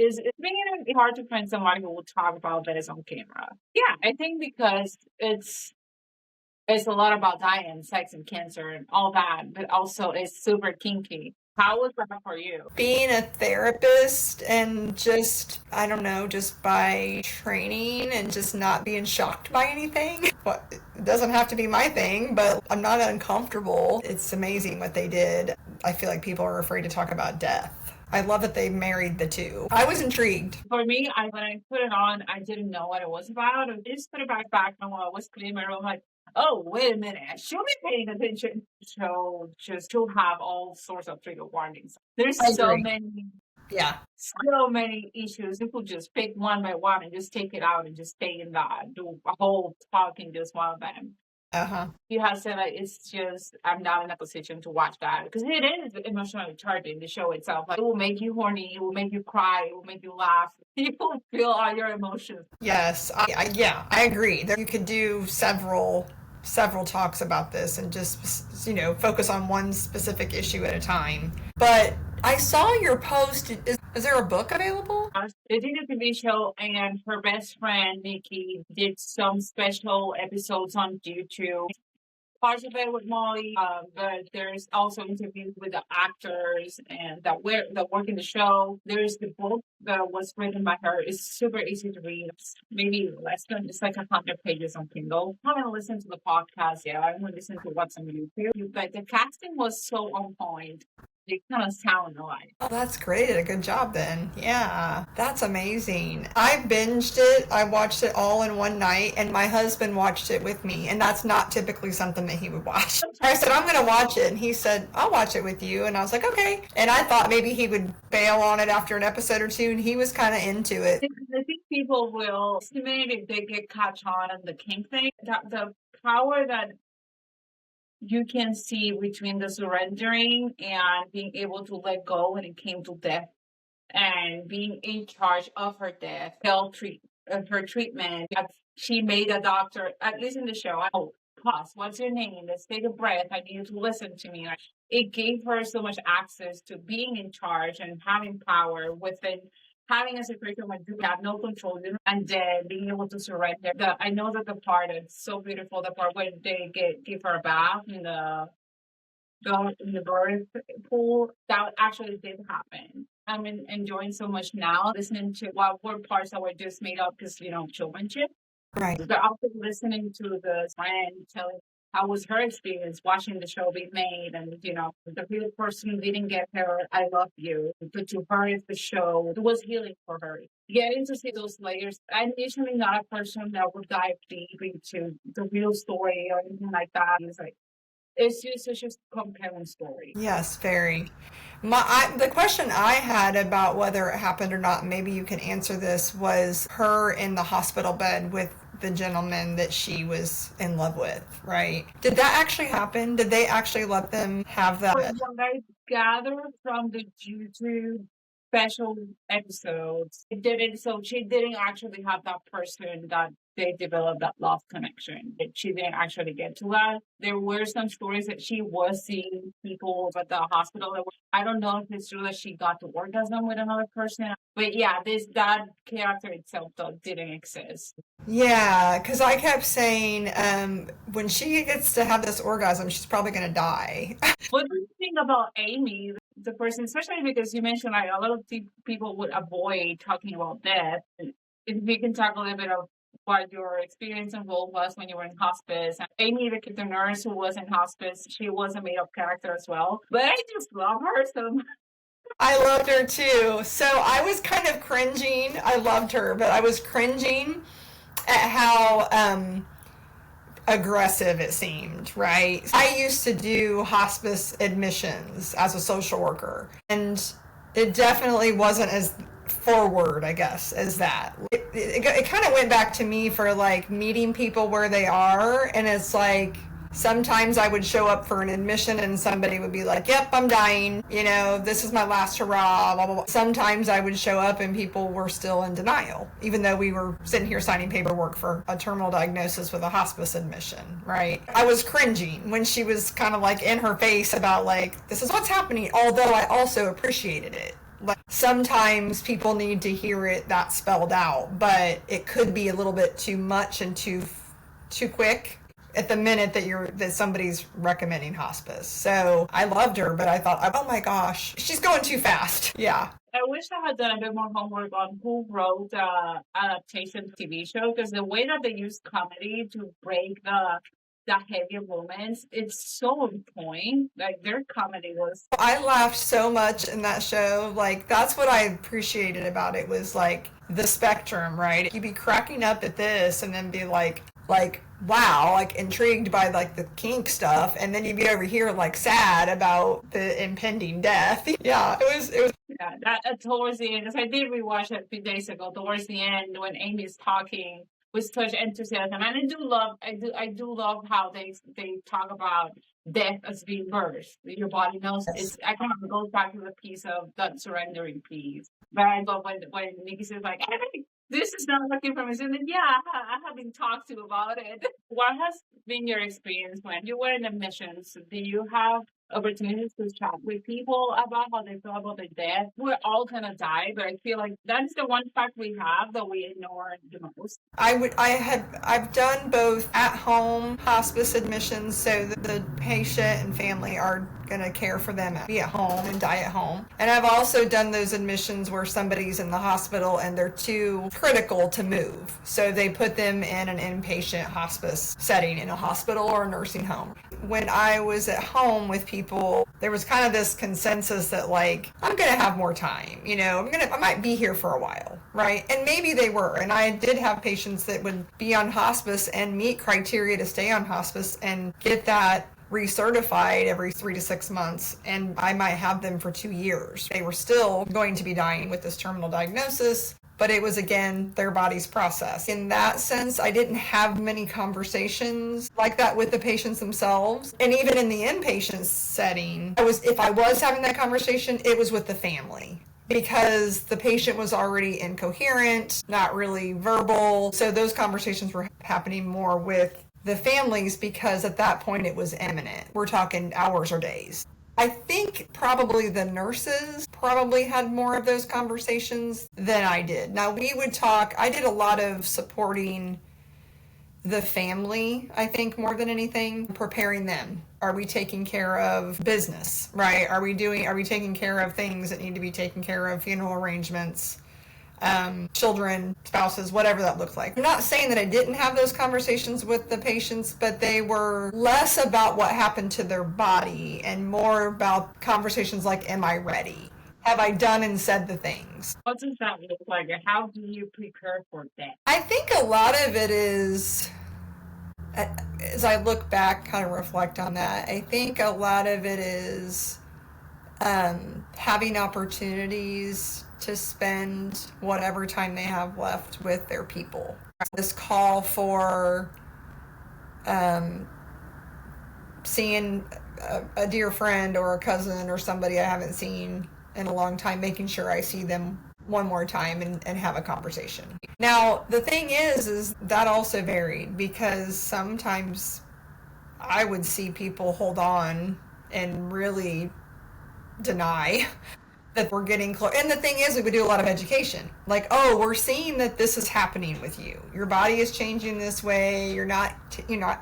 it's being hard to find somebody who will talk about this on camera. Yeah, I think because it's a lot about diet and sex and cancer and all that, but also it's super kinky. How was that for you? Being a therapist and just, I don't know, just by training and just not being shocked by anything. But it doesn't have to be my thing, but I'm not uncomfortable. It's amazing what they did. I feel like people are afraid to talk about death. I love that they married the two. I was intrigued. For me, when I put it on, I didn't know what it was about. I just put it back and while I was cleaning my room, I'm like, oh, wait a minute, I should be paying attention. So just to have all sorts of trigger warnings. There's I agree. Yeah. so many issues. People just pick one by one and just take it out and just stay in that, do a whole talk in just one of them. Uh-huh. You have said like it's just I'm not in a position to watch that because it is emotionally charging. The show itself, like, it will make you horny, it will make you cry, it will make you laugh. You will feel all your emotions. Yes. Yeah, I agree. You could do several talks about this and just focus on one specific issue at a time. But I saw your post. Is there a book available? They did a TV show, and her best friend Nikki did some special episodes on YouTube. Parts of it with Molly, but there's also interviews with the actors and that work in the show. There's the book that was written by her. It's super easy to read. Maybe less than it's like 100 pages on Kindle. I haven't listened to the podcast yet. I haven't listened to what's on YouTube. But the casting was so on point. They kind of sound alike. Oh, that's great. A good job then. Yeah, that's amazing. I binged it. I watched it all in one night, and my husband watched it with me, and that's not typically something that he would watch. I said, I'm going to watch it, and he said, I'll watch it with you, and I was like, okay. And I thought maybe he would bail on it after an episode or two, and he was kind of into it. I think people will estimate if they get catch on the kink thing. The power that you can see between the surrendering and being able to let go when it came to death and being in charge of her death, her treatment. She made a doctor, at least in the show, pause, what's your name? Let's take a breath. I need you to listen to me. It gave her so much access to being in charge and having power within having a situation when you have no control and then being able to surrender. I know that the part that's so beautiful, the part where they give her a bath in the birth pool, that actually did happen. I'm enjoying so much now listening to what were parts that were just made up because childrenship. Right. But also listening to the friend telling how was her experience watching the show be made, and the real person didn't get her I love you, but to her the show, it was healing for her. Getting to see those layers. I'm usually not a person that would dive deep into the real story or anything like that. It's just such a compelling story. Yes, very. The question I had about whether it happened or not, maybe you can answer this, was her in the hospital bed with the gentleman that she was in love with, right? Did that actually happen? Did they actually let them have that? What I gathered from the YouTube special episodes, she didn't actually have that person that they developed that love connection. She didn't actually get to that. There were some stories that she was seeing people at the hospital. I don't know if it's true that she got to orgasm with another person. But yeah, that character itself though didn't exist. Yeah, because I kept saying when she gets to have this orgasm, she's probably going to die. What do you think about Amy, the person, especially because you mentioned like a lot of people would avoid talking about death? If we can talk a little bit of what your experience and role was when you were in hospice. And Amy, the nurse who was in hospice, she was a made-up character as well. But I just love her so much. I loved her too. So I was kind of cringing. I loved her, but I was cringing at how aggressive it seemed, right? I used to do hospice admissions as a social worker, and it definitely wasn't as forward, I guess, as that. It kind of went back to me for like meeting people where they are, and it's like sometimes I would show up for an admission and somebody would be like, yep, I'm dying, this is my last hurrah, blah, blah, blah. Sometimes I would show up and people were still in denial, even though we were sitting here signing paperwork for a terminal diagnosis with a hospice admission, right? I was cringing when she was kind of like in her face about like, this is what's happening, although I also appreciated it. Like sometimes people need to hear it that spelled out, but it could be a little bit too much and too quick at the minute that somebody's recommending hospice. So I loved her, but I thought, oh my gosh, she's going too fast. Yeah. I wish I had done a bit more homework on who wrote the adaptation TV show, because the way that they use comedy to break the heavier moments, it's so on point. Like their comedy was. I laughed so much in that show. Like that's what I appreciated about it, was like the spectrum, right? You'd be cracking up at this and then be like wow, like intrigued by like the kink stuff, and then you'd be over here like sad about the impending death. Yeah, it was. Yeah, that towards the end, because I did rewatch it a few days ago. Towards the end, when Amy's talking with such enthusiasm, and I do love how they talk about death as being birth. Your body knows it's. I kind of goes back to the piece of that surrendering piece. But I love when Nikki says like, hey, this is not working for me. And then, yeah, I have been talked to about it. What has been your experience when you were in admissions? Do you have opportunities to chat with people about how they feel about their death? We're all gonna die, but I feel like that's the one fact we have that we ignore the most. I've done both at home hospice admissions, so the patient and family are gonna care for them, be at home and die at home. And I've also done those admissions where somebody's in the hospital and they're too critical to move, so they put them in an inpatient hospice setting in a hospital or a nursing home. When I was at home with people, there was kind of this consensus that like, I'm gonna have more time, I might be here for a while, right? And maybe they were, and I did have patients that would be on hospice and meet criteria to stay on hospice and get that recertified every 3 to 6 months, and I might have them for 2 years. They were still going to be dying with this terminal diagnosis, but it was, again, their body's process. In that sense, I didn't have many conversations like that with the patients themselves. And even in the inpatient setting, if I was having that conversation, it was with the family, because the patient was already incoherent, not really verbal. So those conversations were happening more with the families, because at that point it was imminent. We're talking hours or days. I think probably the nurses probably had more of those conversations than I did. Now we would talk, I did a lot of supporting the family, I think, more than anything, preparing them. Are we taking care of business, right? Are we taking care of things that need to be taken care of, funeral arrangements, children, spouses, whatever that looked like. I'm not saying that I didn't have those conversations with the patients, but they were less about what happened to their body and more about conversations like, am I ready? Have I done and said the things? What does that look like? How do you prepare for that? I think a lot of it is, as I look back, kind of reflect on that, I think a lot of it is having opportunities to spend whatever time they have left with their people. This call for seeing a dear friend or a cousin or somebody I haven't seen in a long time, making sure I see them one more time and have a conversation. Now, the thing is that also varied, because sometimes I would see people hold on and really deny that we're getting close. And the thing is, we would do a lot of education. Like, oh, we're seeing that this is happening with you. Your body is changing this way. You're not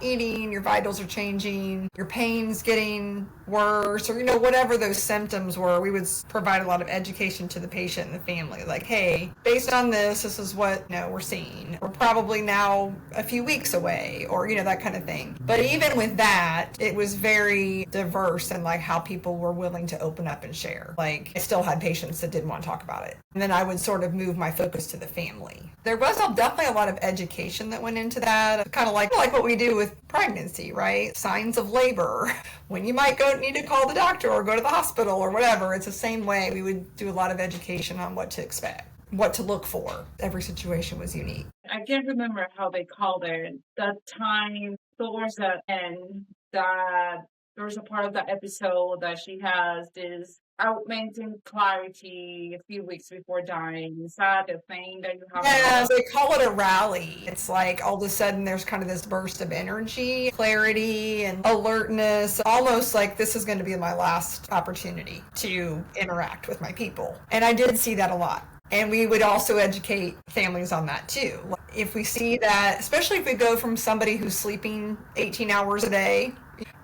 eating. Your vitals are changing. Your pain's getting worse, or whatever those symptoms were. We would provide a lot of education to the patient and the family. Like, hey, based on this is what we're seeing. We're probably now a few weeks away, or that kind of thing. But even with that, it was very diverse in like how people were willing to open up and share. Like, I still had patients that didn't want to talk about it. And then I would sort of move my focus to the family. There was definitely a lot of education that went into that, kind of like what we do with pregnancy, right? Signs of labor, when you might need to call the doctor or go to the hospital or whatever. It's the same way. We would do a lot of education on what to expect, what to look for. Every situation was unique. I can't remember how they called it. The time towards the end that there's a part of the episode that she has this augmenting clarity a few weeks before dying. Is that the thing that you have Yeah, noticed? they call it a rally. It's like all of a sudden there's kind of this burst of energy, clarity, and alertness, almost like this is going to be my last opportunity to interact with my people. And I did see that a lot. And we would also educate families on that too. If we see that, especially if we go from somebody who's sleeping 18 hours a day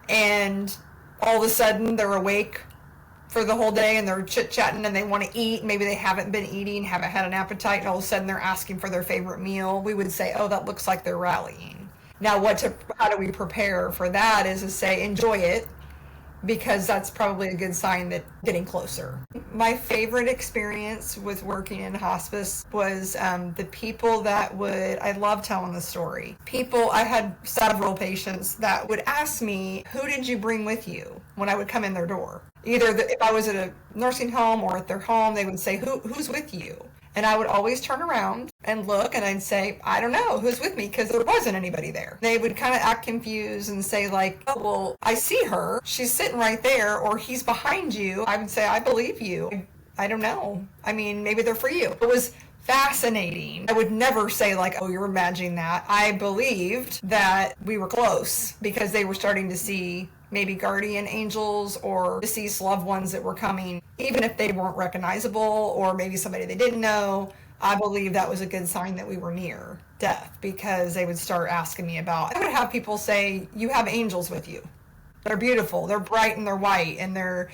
and all of a sudden they're awake for the whole day and they're chit chatting and they want to eat. Maybe they haven't been eating, haven't had an appetite, and all of a sudden they're asking for their favorite meal. We would say, oh, that looks like they're rallying. Now, how do we prepare for that is to say, enjoy it, because that's probably a good sign that getting closer. My favorite experience with working in hospice was the people that I love telling the story. I had several patients that would ask me, who did you bring with you when I would come in their door? If I was at a nursing home or at their home, they would say, who's with you? And I would always turn around and look and I'd say, I don't know who's with me, because there wasn't anybody there. They would kind of act confused and say like, oh, well, I see her. She's sitting right there, or he's behind you. I would say, I believe you. I don't know. I mean, maybe they're for you. It was fascinating. I would never say like, oh, you're imagining that. I believed that we were close because they were starting to see maybe guardian angels or deceased loved ones that were coming, even if they weren't recognizable or maybe somebody they didn't know. I believe that was a good sign that we were near death, because they would start asking me about, I would have people say, you have angels with you. They're beautiful. They're bright and they're white and they're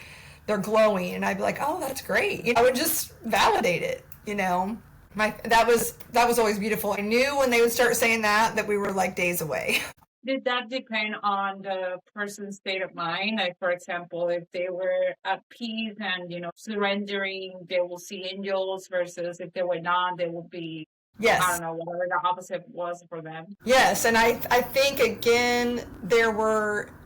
glowing. And I'd be like, oh, that's great. I would just validate it, that was always beautiful. I knew when they would start saying that we were like days away. Did that depend on the person's state of mind? Like, for example, if they were at peace and, surrendering, they will see angels, versus if they were not, they will be, I Yes. don't know, whatever the opposite was for them. Yes, and I think again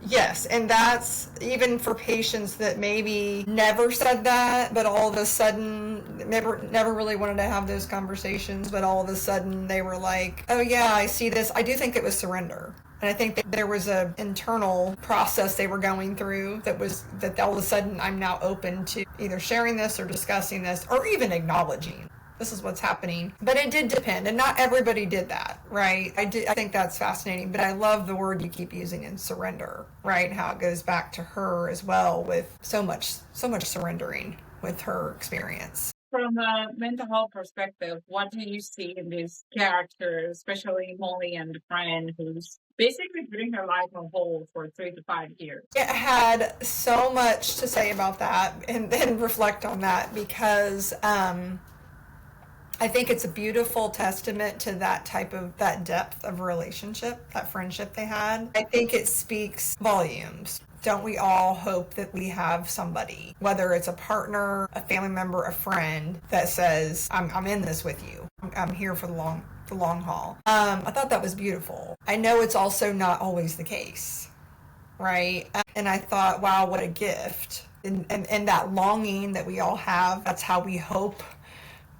yes, and that's even for patients that maybe never said that, but all of a sudden never really wanted to have those conversations, but all of a sudden they were like, oh yeah, I see this. I do think it was surrender. And I think that there was an internal process they were going through that all of a sudden I'm now open to either sharing this or discussing this or even acknowledging this is what's happening. But it did depend, and not everybody did that, right? I think that's fascinating, but I love the word you keep using in surrender, right? How it goes back to her as well, with so much surrendering with her experience. From a mental health perspective, what do you see in this character, especially Molly and the friend who's basically putting her life on hold for 3 to 5 years? It had so much to say about that and then reflect on that, because I think it's a beautiful testament to that depth of relationship, that friendship they had. I think it speaks volumes. Don't we all hope that we have somebody, whether it's a partner, a family member, a friend, that says, I'm in this with you. I'm here for the long haul. I thought that was beautiful. I know it's also not always the case, right? And I thought, wow, what a gift. And that longing that we all have, that's how we hope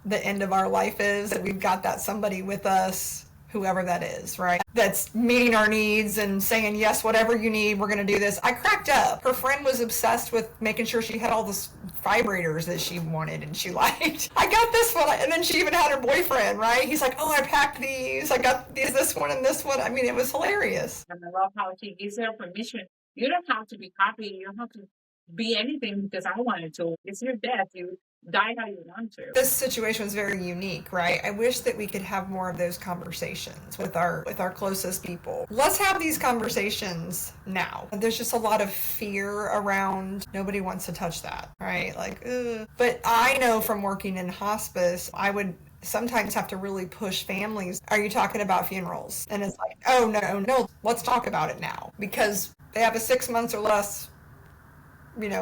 the end of our life is, that we've got that somebody with us, whoever that is, right? That's meeting our needs and saying, yes, whatever you need, we're going to do this. I cracked up. Her friend was obsessed with making sure she had all the vibrators that she wanted and she liked. I got this one. And then she even had her boyfriend, right? He's like, oh, I packed these. I got this one and this one. I mean, it was hilarious. And I love how she gives her permission. You don't have to be happy. You don't have to be anything because I wanted to. It's your death. You die how you want to. This situation was very unique, right? I wish that we could have more of those conversations with our closest people. Let's have these conversations now. There's just a lot of fear around. Nobody wants to touch that, right? Like, ugh. But I know from working in hospice, I would sometimes have to really push families. Are you talking about funerals? And it's like, oh no, let's talk about it now, because they have a 6 months or less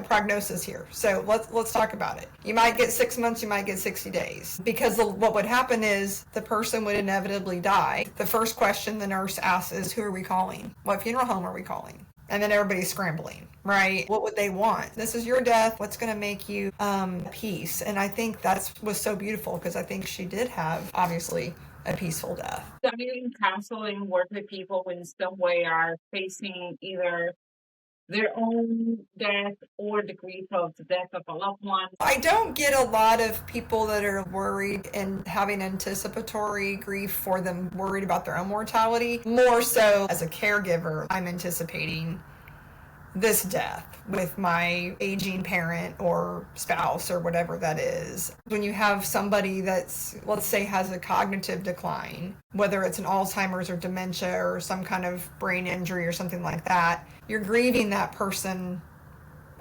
prognosis here. So let's talk about it. You might get 6 months, you might get 60 days. Because what would happen is the person would inevitably die. The first question the nurse asks is, who are we calling? What funeral home are we calling? And then everybody's scrambling, right? What would they want? This is your death. What's going to make you peace? And I think that was so beautiful, because I think she did have, obviously, a peaceful death. I mean, counseling, work with people who in some way are facing either their own death or the grief of the death of a loved one. I don't get a lot of people that are worried and having anticipatory grief for them, worried about their own mortality. More so as a caregiver, I'm anticipating this death with my aging parent or spouse or whatever that is. When you have somebody that's, let's say, has a cognitive decline, whether it's an Alzheimer's or dementia or some kind of brain injury or something like that, you're grieving that person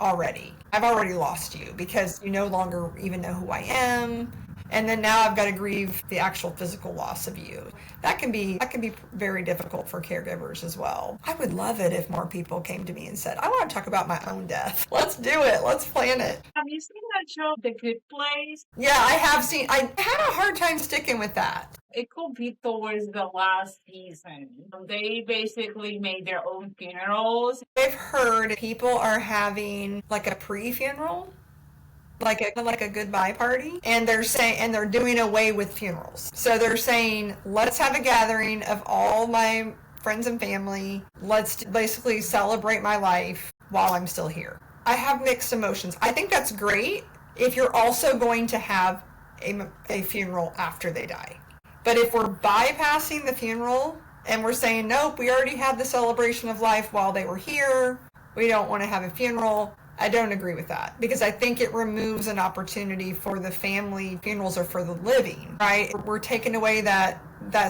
already. I've already lost you because you no longer even know who I am. And then now I've got to grieve the actual physical loss of you. That can be very difficult for caregivers as well. I would love it if more people came to me and said, I want to talk about my own death. Let's do it. Let's plan it. Have you seen that show, The Good Place? Yeah, I have seen. I had a hard time sticking with that. It could be towards the last season. They basically made their own funerals. I've heard people are having like a pre-funeral, like a goodbye party, and they're doing away with funerals. So they're saying, let's have a gathering of all my friends and family. Let's basically celebrate my life while I'm still here. I have mixed emotions. I think that's great if you're also going to have a funeral after they die. But if we're bypassing the funeral and we're saying, nope, we already had the celebration of life while they were here, we don't want to have a funeral, I don't agree with that, because I think it removes an opportunity for the family. Funerals are for the living, right? We're taking away that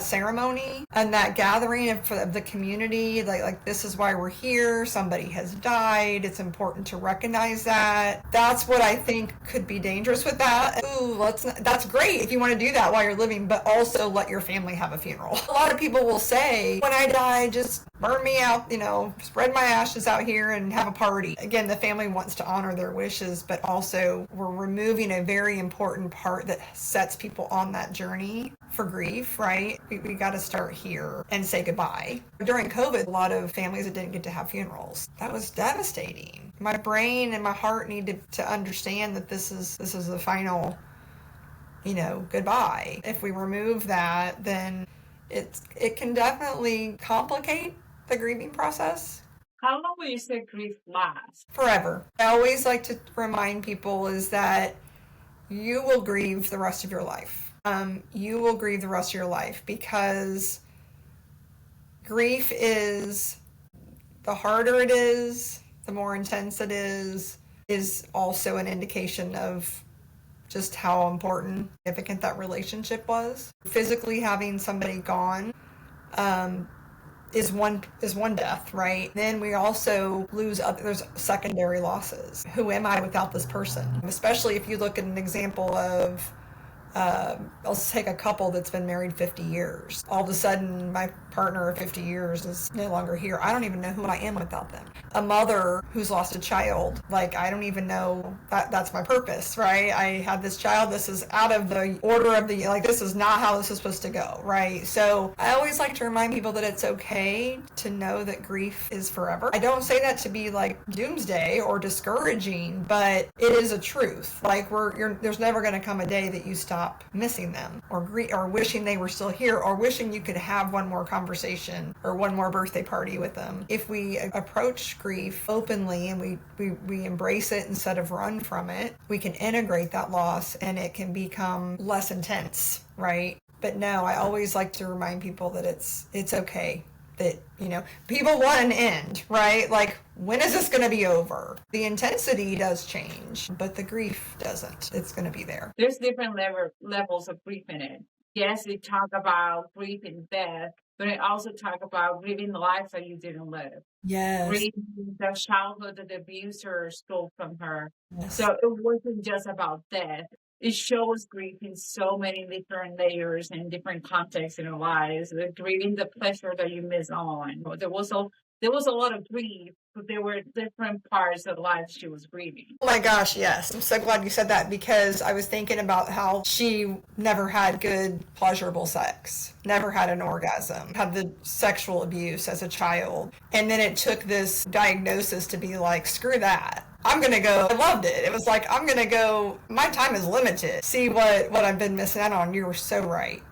ceremony and that gathering of the community. Like this is why we're here. Somebody has died. It's important to recognize that. That's what I think could be dangerous with that. Ooh, that's great if you want to do that while you're living, but also let your family have a funeral. A lot of people will say, when I die, just burn me out, spread my ashes out here and have a party. Again, the family wants to honor their wishes, but also we're removing a very important part that sets people on that journey for grief, right? We got to start here and say goodbye. During COVID, a lot of families that didn't get to have funerals. That was devastating. My brain and my heart needed to understand that this is the final, goodbye. If we remove that, then it can definitely complicate the grieving process. How long will you say grief last? Forever. I always like to remind people is that you will grieve the rest of your life. You will grieve the rest of your life, because grief is, the harder it is, the more intense it is also an indication of just how important, significant that relationship was. Physically having somebody gone is one death, right? Then we also lose there's secondary losses. Who am I without this person? Especially if you look at an example of let's take a couple that's been married 50 years. All of a sudden, my partner of 50 years is no longer here. I don't even know who I am without them. A mother who's lost a child, I don't even know that's my purpose, right? I had this child. This is out of the order of this is not how this is supposed to go, right? So I always like to remind people that it's okay to know that grief is forever. I don't say that to be doomsday or discouraging, but it is a truth. There's never going to come a day that you stop missing them or wishing they were still here or wishing you could have one more conversation or one more birthday party with them. If we approach grief openly and we embrace it instead of run from it, we can integrate that loss and it can become less intense, right? But no, I always like to remind people that it's okay. That, people want an end, right? When is this going to be over? The intensity does change, but the grief doesn't. It's going to be there. There's different levels of grief in it. Yes, we talk about grief and death, but I also talk about grieving the life that you didn't live. Yes. Grieving the childhood that the abuser stole from her. Yes. So it wasn't just about death. It shows grief in so many different layers and different contexts in our lives. Grieving the pleasure that you miss on. There was a lot of grief, but there were different parts of life she was grieving. Oh my gosh, yes. I'm so glad you said that, because I was thinking about how she never had good, pleasurable sex, never had an orgasm, had the sexual abuse as a child. And then it took this diagnosis to be screw that. I'm going to go. I loved it. It was I'm going to go. My time is limited. See what I've been missing out on. You were so right.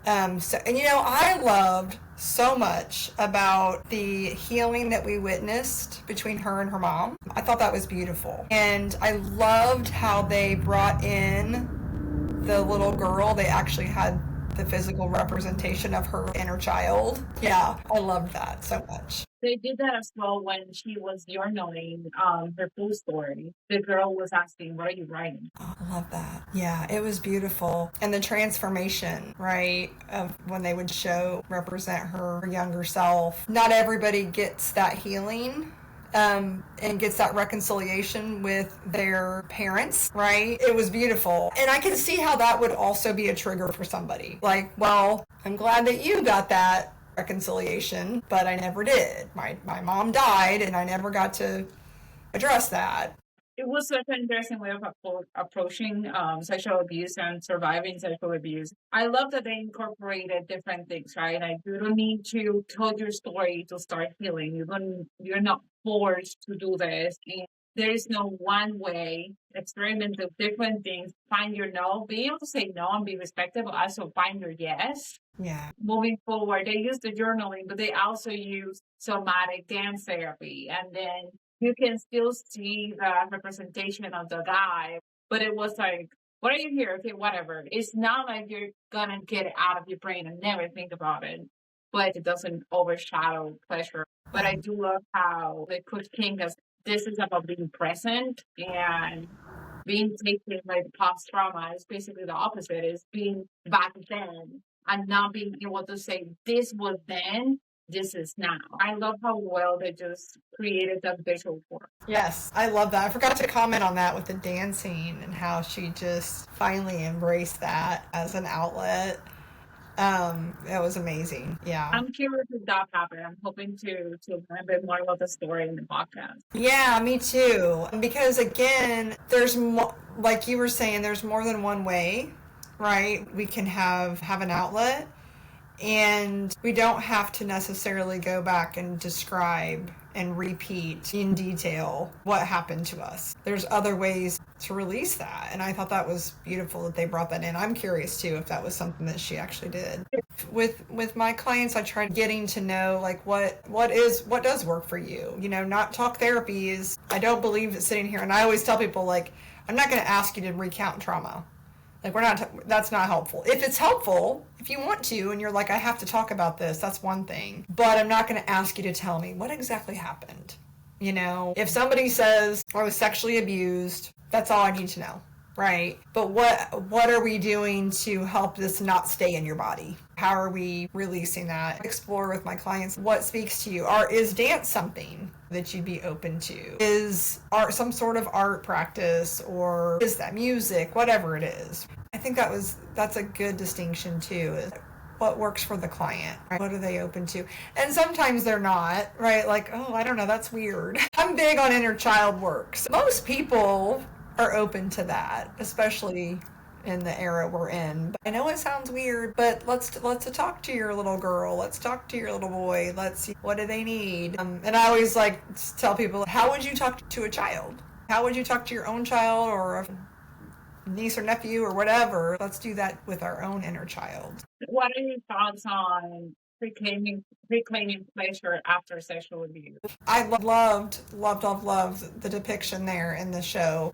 So, and I loved so much about the healing that we witnessed between her and her mom. I thought that was beautiful. And I loved how they brought in the little girl. They actually had the physical representation of her inner child. Yeah, I loved that so much. They did that as well when she was journaling her full story. The girl was asking, "What are you writing?" Oh, I love that. Yeah, it was beautiful. And the transformation, right, of when they would represent her younger self. Not everybody gets that healing. And gets that reconciliation with their parents, right? It was beautiful. And I can see how that would also be a trigger for somebody. Like, well, I'm glad that you got that reconciliation, but I never did. My mom died and I never got to address that. It was such an interesting way of approaching sexual abuse and surviving sexual abuse. I love that they incorporated different things, right? Like you don't need to tell your story to start healing. You're not forced to do this. And there is no one way. Experiment with different things. Find your no. Be able to say no and be respectful, but also find your yes. Yeah. Moving forward, they use the journaling, but they also use somatic dance therapy, and then you can still see the representation of the guy, but it was like, what are you here? Okay, whatever. It's not like you're gonna get it out of your brain and never think about it, but it doesn't overshadow pleasure. But I do love how they put kink as this is about being present and being taken by the past trauma is basically the opposite, is being back then and not being able to say this was then, this is now. I love how well they just created that visual for it. Yes, I love that. I forgot to comment on that with the dancing and how she just finally embraced that as an outlet. That was amazing. Yeah. I'm curious if that happened. I'm hoping to learn a bit more about the story in the podcast. Yeah, me too. Because again, there's more, like you were saying, there's more than one way, right? We can have an outlet, and we don't have to necessarily go back and describe and repeat in detail what happened to us. There's other ways to release that, and I thought that was beautiful that they brought that in. I'm curious too if that was something that she actually did. With my clients, I tried getting to know like what does work for you. Not talk therapy is, I don't believe that sitting here, and I always tell people, like, I'm not going to ask you to recount trauma. Like, that's not helpful. If it's helpful, if you want to, and you're like, I have to talk about this, that's one thing. But I'm not going to ask you to tell me what exactly happened. If somebody says, I was sexually abused, that's all I need to know, right? But what are we doing to help this not stay in your body? How are we releasing that? Explore with my clients what speaks to you. Is dance something that you'd be open to? Is art some sort of art practice, or is that music? Whatever it is. I think that's a good distinction too, is what works for the client, right? What are they open to? And sometimes they're not, right? Like, oh, I don't know, that's weird. I'm big on inner child work. So most people are open to that, especially in the era we're in. But I know it sounds weird, but let's talk to your little girl. Let's talk to your little boy. Let's see, what do they need? And I always like to tell people, how would you talk to a child? How would you talk to your own child or a niece or nephew or whatever? Let's do that with our own inner child. What are your thoughts on reclaiming pleasure after sexual abuse? I loved the depiction there in the show.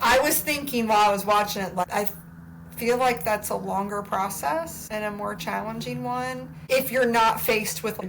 I was thinking while I was watching it, like, I feel like that's a longer process and a more challenging one if you're not faced with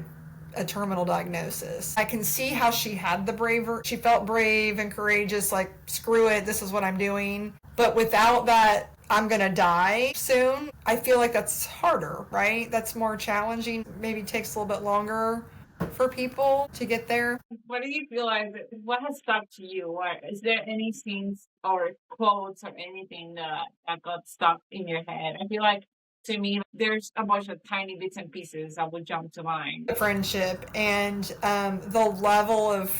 a terminal diagnosis. I can see how she felt brave and courageous, like, screw it, this is what I'm doing. But without that, I'm gonna die soon, I feel like that's harder, right? That's more challenging, maybe takes a little bit longer for people to get there. What do you feel like, what has stuck to you? Or is there any scenes or quotes or anything that got stuck in your head? I feel like, to me, there's a bunch of tiny bits and pieces that would jump to mind. The friendship and the level of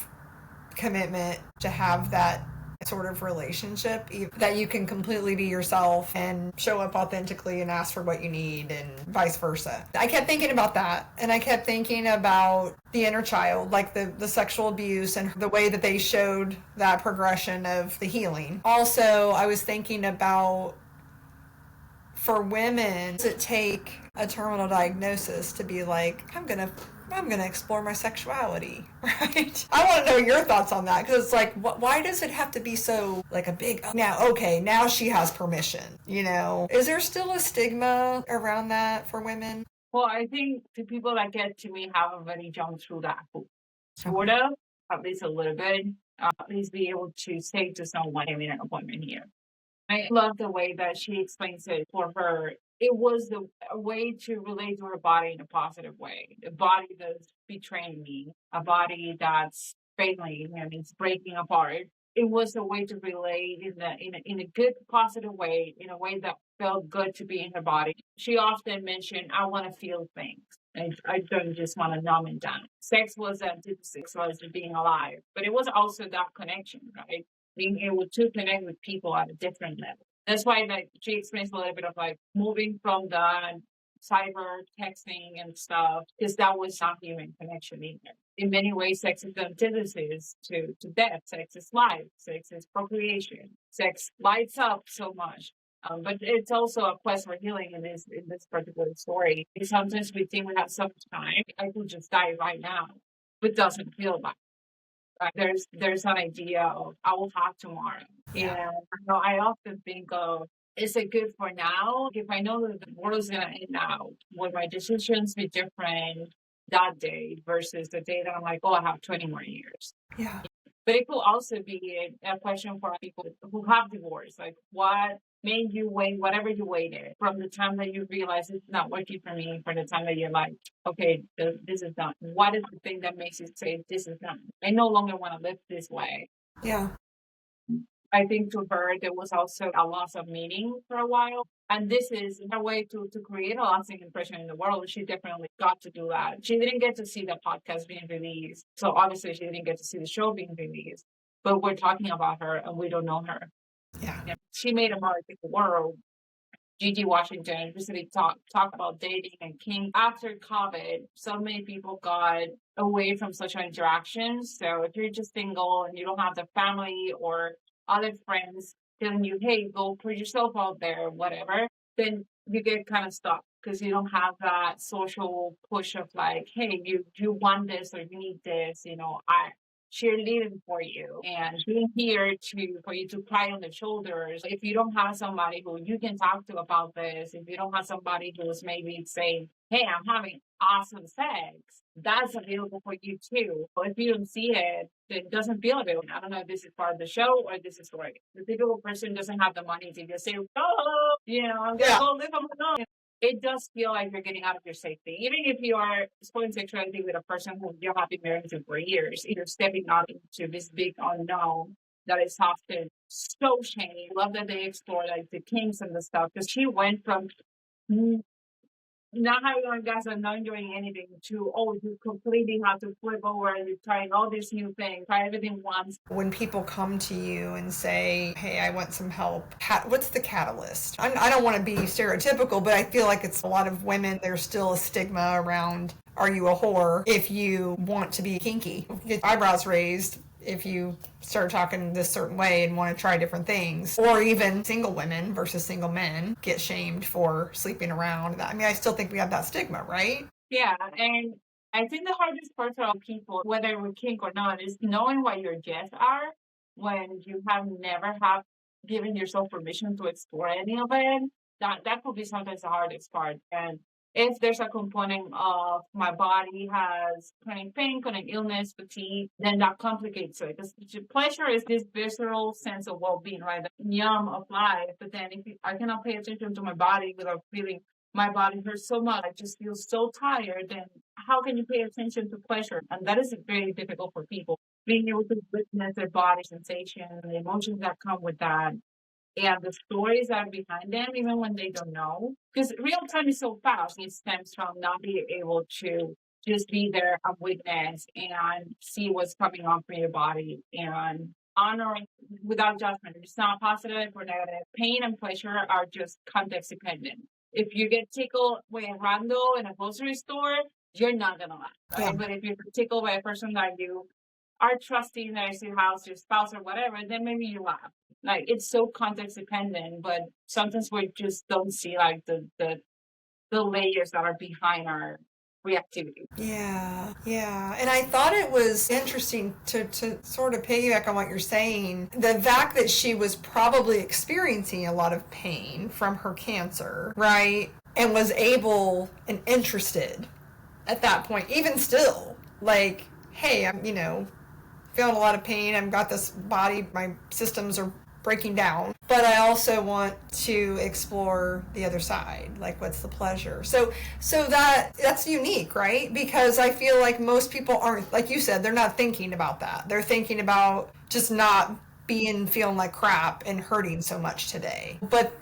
commitment to have that sort of relationship, that you can completely be yourself and show up authentically and ask for what you need, and vice versa. I kept thinking about that, and I kept thinking about the inner child, like the sexual abuse and the way that they showed that progression of the healing. Also, I was thinking about for women, does it take a terminal diagnosis to be like, I'm gonna explore my sexuality, right? I want to know your thoughts on that, because it's like, why does it have to be so like a big, now she has permission, Is there still a stigma around that for women? Well, I think the people that get to me have already jumped through that hoop, sort of, at least a little bit, at least be able to say to someone, I'm in an appointment here. I love the way that she explains it. For her, it was a way to relate to her body in a positive way. A body that's betraying me, a body that's failing, it's breaking apart. It was a way to relate in a good, positive way, in a way that felt good to be in her body. She often mentioned, I want to feel things. I don't just want to numb it down. Sex was being alive, but it was also that connection, right? Being able to connect with people at a different level. That's why she explains a little bit of like moving from the cyber texting and stuff, because that was not human connection either. In many ways, sex is the antithesis to death. Sex is life. Sex is procreation. Sex lights up so much. But it's also a quest for healing in this particular story. Sometimes we think we have so much time. I could just die right now, but doesn't feel like. There's an idea of I will have tomorrow. Yeah. And I often think of, is it good for now? If I know that the world is gonna end now, would my decisions be different that day versus the day that I'm like, I have 20 more years? Yeah. But it could also be a question for people who have divorced. Like, what made you wait, whatever you waited, from the time that you realize it's not working for me, from the time that you're like, okay, this is done. What is the thing that makes you say, this is done? I no longer want to live this way. Yeah. I think to her, there was also a loss of meaning for a while. And this is a way to create a lasting impression in the world. She definitely got to do that. She didn't get to see the podcast being released. So obviously she didn't get to see the show being released. But we're talking about her and we don't know her. Yeah. She made a mark in the world. Gigi Washington recently talk about dating and kink. After COVID, so many people got away from social interactions. So if you're just single and you don't have the family or other friends telling you, hey, go put yourself out there, whatever, then you get kind of stuck because you don't have that social push of like, hey, you want this or you need this, I cheerleading for you and being here for you to cry on the shoulders. If you don't have somebody who you can talk to about this, if you don't have somebody who's maybe saying, hey, I'm having awesome sex, that's available for you too. But if you don't see it, it doesn't feel available. I don't know if this is part of the show or this is story. The typical person doesn't have the money to just say, I'm gonna go live on my own. It does feel like you're getting out of your safety. Even if you are exploring sexuality with a person who you have been married to for years, you're stepping out into this big unknown that is often so shady. I love that they explore like the kinks and the stuff, because she went from not having orgasm, not enjoying anything, to you completely have to flip over and you're trying all these new things, try everything once. When people come to you and say, hey, I want some help, what's the catalyst? I don't want to be stereotypical, but I feel like it's a lot of women, there's still a stigma around, are you a whore if you want to be kinky? Get eyebrows raised if you start talking this certain way and want to try different things. Or even single women versus single men get shamed for sleeping around. I mean, I still think we have that stigma, right? Yeah, and I think the hardest part for people, whether we're kink or not, is knowing what your gifts are when you have never given yourself permission to explore any of it. That could be sometimes the hardest part. And if there's a component of my body has chronic pain, chronic illness, fatigue, then that complicates it. Because pleasure is this visceral sense of well-being, right? The yum of life. But then if I cannot pay attention to my body without feeling my body hurts so much, I just feel so tired, then how can you pay attention to pleasure? And that is very difficult for people. Being able to witness their body sensation, the emotions that come with that, and the stories that are behind them, even when they don't know. Because real time is so fast. It stems from not being able to just be there and witness and see what's coming on from your body and honoring without judgment. It's not positive or negative. Pain and pleasure are just context dependent. If you get tickled by a rando in a grocery store, you're not going to laugh. Right? Yeah. But if you're tickled by a person that you are trusting, that is your house, your spouse, or whatever, then maybe you laugh. Like it's so context dependent, but sometimes we just don't see like the layers that are behind our reactivity. Yeah, yeah. And I thought it was interesting to sort of piggyback on what you're saying. The fact that she was probably experiencing a lot of pain from her cancer, right? And was able and interested at that point, even still, like, hey, I'm, feeling a lot of pain. I've got this body, my systems are breaking down, but I also want to explore the other side. Like, what's the pleasure? So that's unique, right? Because I feel like most people aren't, like you said, they're not thinking about that. They're thinking about just not feeling like crap and hurting so much today. But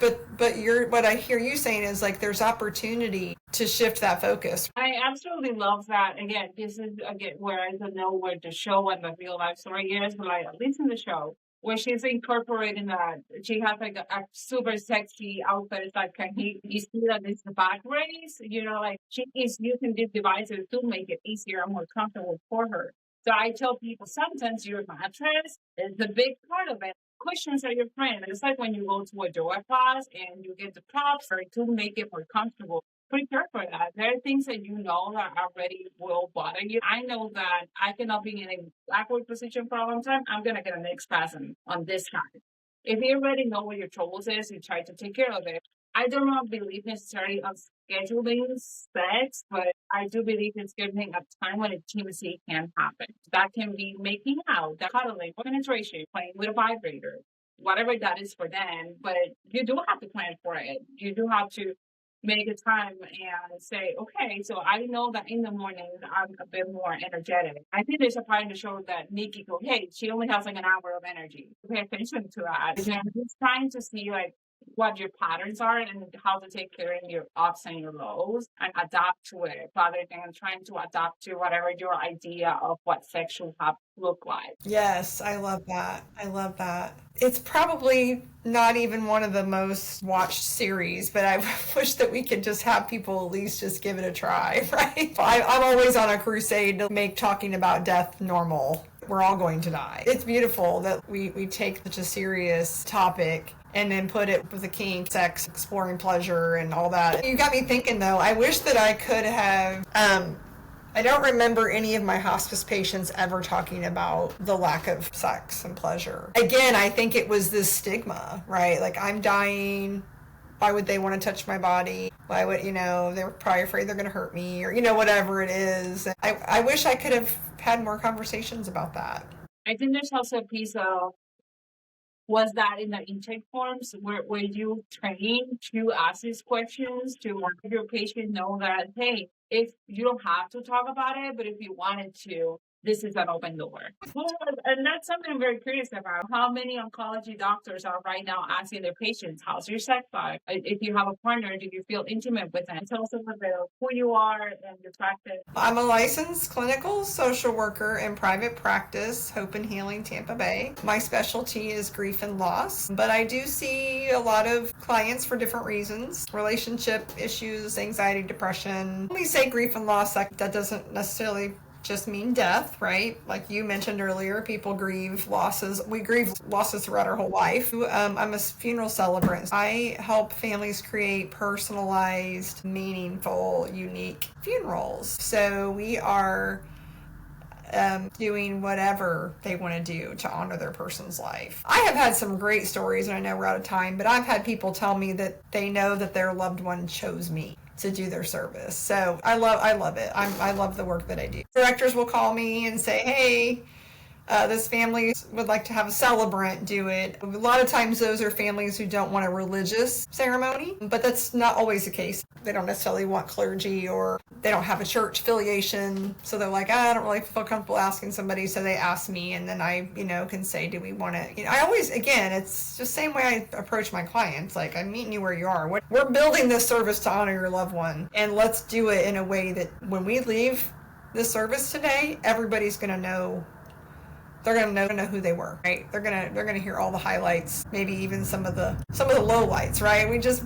you're, what I hear you saying is like there's opportunity to shift that focus. I absolutely love that. Again, this is again where I don't know where the show and the real life story is, but like at least in the show, where she's incorporating that she has like a super sexy outfit. It's like, can you see that it's the back race? Like she is using these devices to make it easier and more comfortable for her. So I tell people sometimes your mattress is a big part of it. Cushions are your friend. It's like when you go to a yoga class and you get the props or to make it more comfortable. Prepare for that. There are things that that already will bother you. I know that I cannot be in a backward position for a long time. I'm going to get a neck spasm on this side. If you already know what your troubles is, you try to take care of it. I do not believe necessarily on scheduling sex, but I do believe in scheduling a time when intimacy can happen. That can be making out, that cuddling, penetration, playing with a vibrator, whatever that is for them. But you do have to plan for it. You do have to make a time and say, okay, so I know that in the morning I'm a bit more energetic. I think there's a part in the show that Nikki goes, hey, she only has like an hour of energy. Pay attention to that. And just trying to see like what your patterns are and how to take care of your ups and your lows and adapt to it rather than trying to adapt to whatever your idea of what sex should have look like. Yes, I love that. I love that. It's probably not even one of the most watched series, but I wish that we could just have people at least just give it a try, right? I'm always on a crusade to make talking about death normal. We're all going to die. It's beautiful that we take such a serious topic and then put it with the kink, sex, exploring pleasure, and all that. You got me thinking, though, I wish that I could have... I don't remember any of my hospice patients ever talking about the lack of sex and pleasure. Again, I think it was this stigma, right? Like, I'm dying. Why would they want to touch my body? Why would, they were probably afraid they're going to hurt me or, whatever it is. I wish I could have had more conversations about that. I think there's also a piece of, was that in the intake forms where you train to ask these questions to let your patient know that, hey, if you don't have to talk about it, but if you wanted to, this is an open door. Well, and that's something I'm very curious about. How many oncology doctors are right now asking their patients, how's your sex life? If you have a partner, do you feel intimate with them? Tell us a little bit of who you are and your practice. I'm a licensed clinical social worker in private practice, Hope and Healing, Tampa Bay. My specialty is grief and loss, but I do see a lot of clients for different reasons. Relationship issues, anxiety, depression. When we say grief and loss, that doesn't necessarily just mean death, right? Like you mentioned earlier, people grieve losses. We grieve losses throughout our whole life. I'm a funeral celebrant. I help families create personalized, meaningful, unique funerals. So we are doing whatever they want to do to honor their person's life. I have had some great stories, and I know we're out of time, but I've had people tell me that they know that their loved one chose me to do their service. So I love it. I love the work that I do. Directors will call me and say, hey, this family would like to have a celebrant do it. A lot of times those are families who don't want a religious ceremony, but that's not always the case. They don't necessarily want clergy or they don't have a church affiliation. So they're like, I don't really feel comfortable asking somebody. So they ask me, and then I, can say, do we want to, I always, again, it's just the same way I approach my clients. Like, I'm meeting you where you are. We're building this service to honor your loved one. And let's do it in a way that when we leave this service today, everybody's going to know. They're gonna know who they were, right? They're gonna hear all the highlights, maybe even some of the low lights, right? We just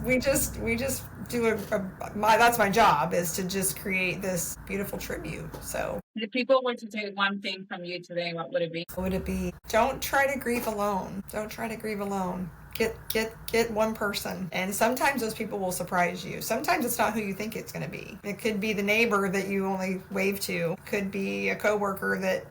that's my job, is to just create this beautiful tribute. So If people were to take one thing from you today, what would it be? what would it be? Don't try to grieve alone. Don't try to grieve alone. Get one person, and sometimes those people will surprise you. Sometimes it's not who you think it's going to be. It could be the neighbor that you only wave to. It could be a coworker that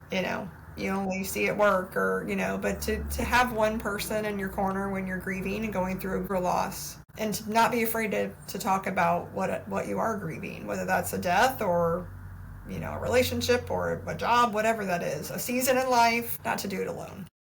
you only see at work, or but to have one person in your corner when you're grieving and going through a loss, and to not be afraid to talk about what you are grieving, whether that's a death or a relationship or a job, whatever that is, a season in life, not to do it alone.